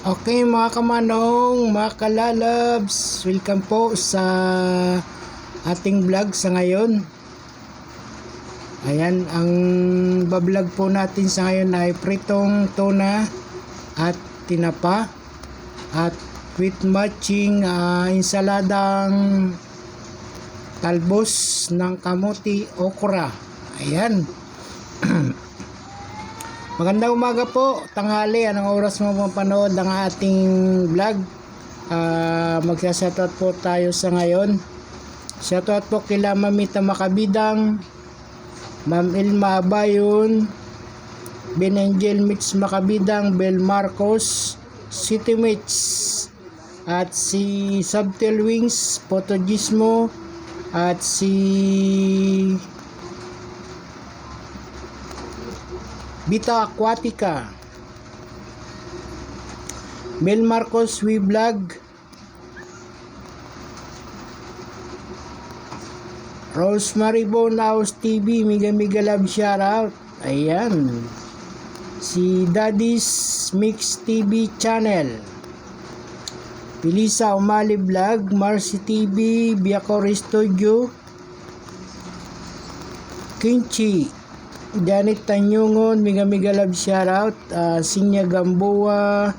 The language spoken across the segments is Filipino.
Okay mga kamanong, mga kalalabs, welcome po sa ating vlog sa ngayon. Ayan, ang bablog po natin sa ngayon ay pritong tuna at tinapa at with matching insaladang talbos ng kamuti okra. Ayan. Magandang umaga po, tanghali, anong oras mo mapanood ang ating vlog? Magsashoutout po tayo sa ngayon. Shoutout po kila Mamita Makabidang, Ma'am Ilma Abayon, Ben Angel Mix Makabidang, Bel Marcos, City Mix, at si Subtel Wings, Potogismo, at si Bita Aquatica, Mel Marcos Vlog, Rosemary Bonaus TV, Miga Love Shoutout. Ayan, si Daddy's Mix TV Channel, Pilisa Umali Vlog, Marcy TV, Biacori Studio, Kinchi, Janet Tanyungon, Miga Love Shoutout, Sinya Gamboa,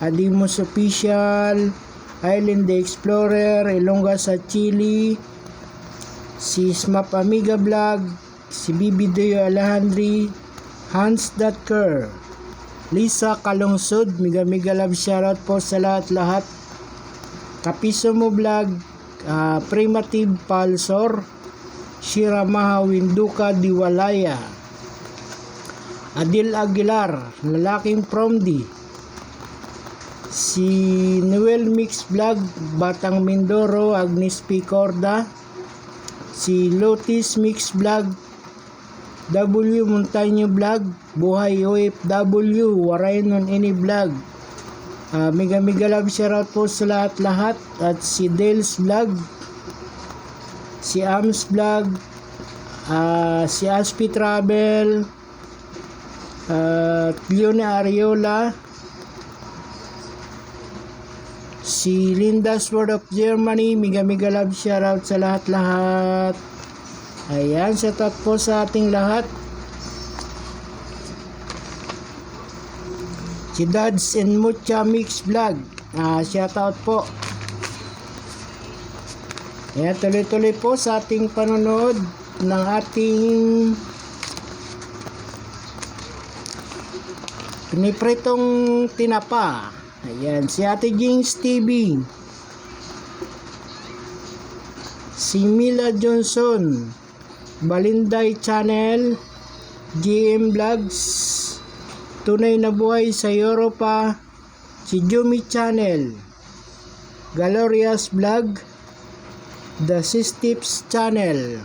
Adimos Official, Island the Explorer, Ilongga sa Chile, si Smap Amiga Vlog, si Bibi Doyo Alejandri, Hans Datker, Lisa Kalungsod, Miga Love Shoutout po sa lahat-lahat. Kapiso mo Vlog, Primitive Palsor, Shira Maha Winduka Diwalaya, Adil Aguilar, Lalaking Promdi, si Noel Mix Vlog, Batang Mindoro, Agnes P. Corda, si Lotis Mix Vlog, W. Montaño Vlog, Buhay OFW, Waraynon Ini Vlog, Miga Love Shoutout po sa lahat-lahat, at si Dels Vlog, si Ams Vlog, si Aspi Travel, Leone Ariola, si Linda's World of Germany, Miga Love Shoutout sa lahat-lahat. Ayan, shoutout po sa ating lahat. Si Dads and Mucha Mix Vlog, shoutout po. Ayan, tuloy-tuloy po sa ating panonood ng ating pinipritong tinapa. Ayan, si Ate Jings TV, si Mila Johnson, Balinday Channel, GM Vlogs, Tunay na Buhay sa Europa, si Jumi Channel, Galorias Vlog, The Systips Channel,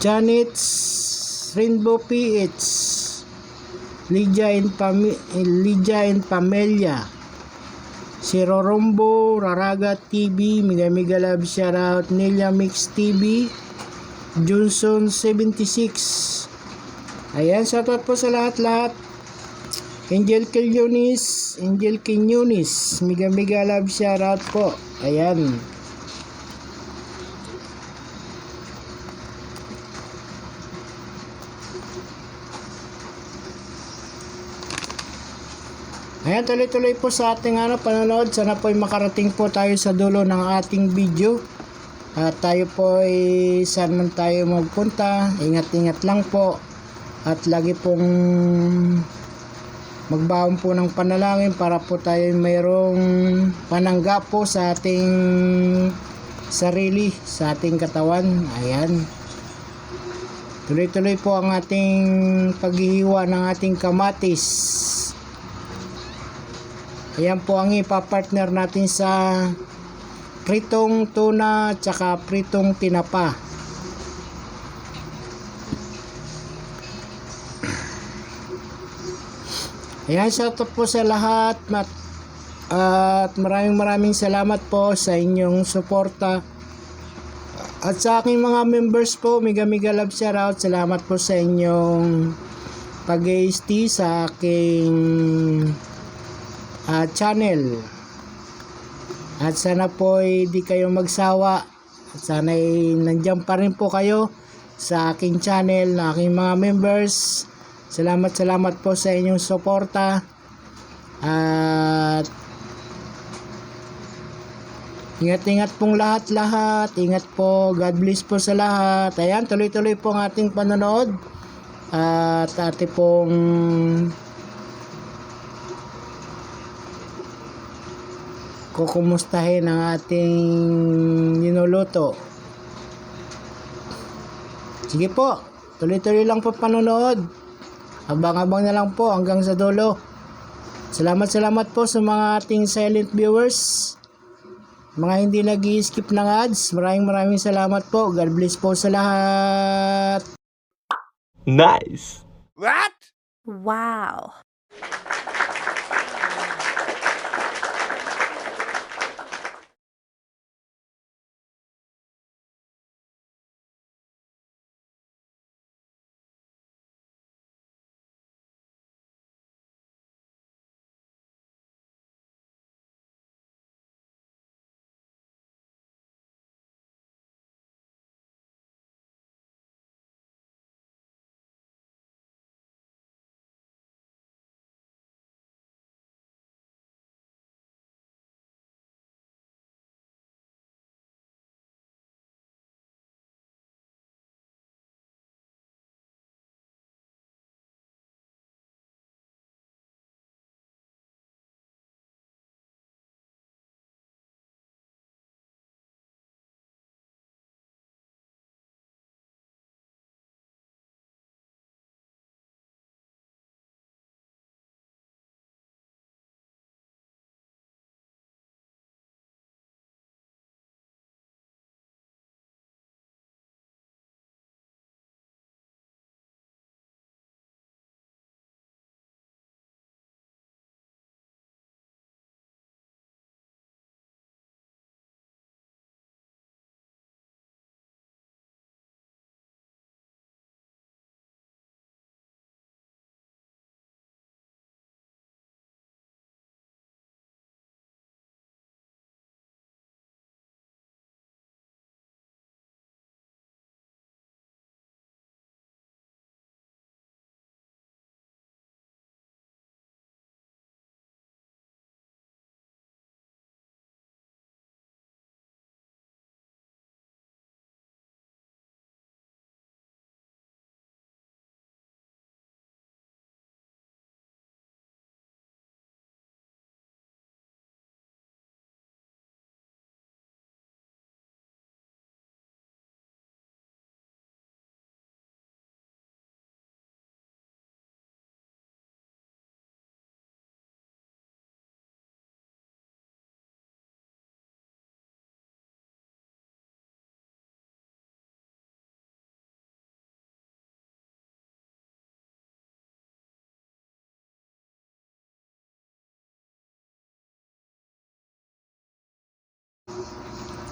Janet's Rainbow PH, Lydia and Pamelia, si Rorombo Raraga TV, Miga Love Shoutout, Nelia Mix TV, Johnson 76. Ayan, shoutout po sa lahat-lahat. Angel Quinones, Miga Love Shoutout po. Ayan. Ayan, tuloy-tuloy po sa ating panonood. Sana po ay makarating po tayo sa dulo ng ating video. At tayo po ay saan man tayo magpunta, ingat-ingat lang po. At lagi pong magbaon po ng panalangin para po tayo mayroong panangga po sa ating sarili, sa ating katawan. Ayan. Tuloy-tuloy po ang ating paghihiwa ng ating kamatis. Ayan po ang ipapartner natin sa pritong tuna at saka pritong tinapa. Ayan, shoutout po sa lahat at maraming salamat po sa inyong suporta. At sa aking mga members po, Miga Love Shoutout, salamat po sa inyong pag-AST sa aking channel. At sana po di kayo magsawa. At sana nandiyan pa rin po kayo sa aking channel, na aking mga members. Salamat po sa inyong suporta. At ingat pong lahat. Ingat po. God bless po sa lahat. Ayan, tuloy-tuloy po ang ating panonood. At ate pong kukumustahin ang ating ninuluto. Sige po, tuloy-tuloy lang po panonood. Abang-abang na lang po hanggang sa dulo. Salamat po sa mga ating silent viewers. Mga hindi nag-i-skip ng ads, maraming salamat po. God bless po sa lahat. Nice! What? Wow.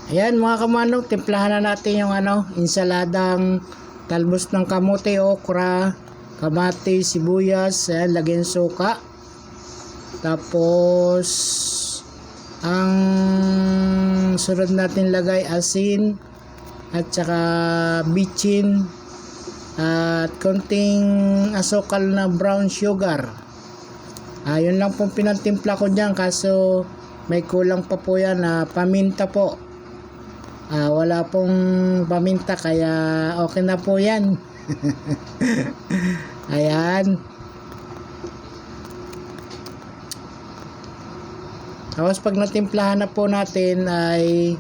Ayan mga kamanong, timplahan na natin yung insaladang talbos ng kamote, okra, kamatis, sibuyas. Ayan, lagyan suka. Tapos ang sunod natin lagay asin at saka bitchin at konting asukal na brown sugar. Yun lang pong pinantimpla ko dyan, kaso may kulang pa po yan na paminta po. Wala pong paminta, kaya okay na po yan. Ayan. Tapos pag natimplahan na po natin ay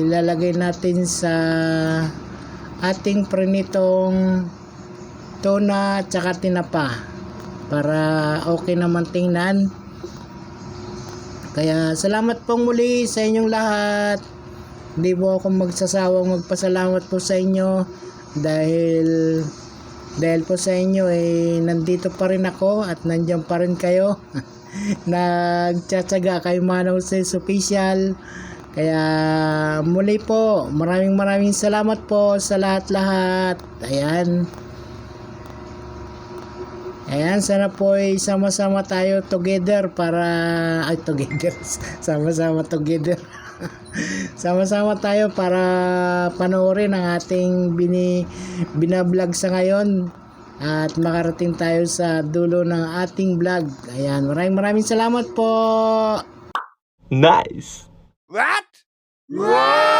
ilalagay natin sa ating prinitong tuna at saka tinapa para okay naman tingnan. Kaya salamat pong muli sa inyong lahat. Hindi po ako magsasawang magpasalamat po sa inyo dahil po sa inyo nandito pa rin ako at nandiyan pa rin kayo. Nagtsatsaga kay Manong Says Official. Kaya muli po, maraming salamat po sa lahat-lahat. Ayan. Ayan, sana po ay sama-sama tayo together sama-sama together. Sama-sama tayo para panoorin ang ating binablog sa ngayon at makarating tayo sa dulo ng ating vlog. Ayan, maraming salamat po. Nice. What? Wow!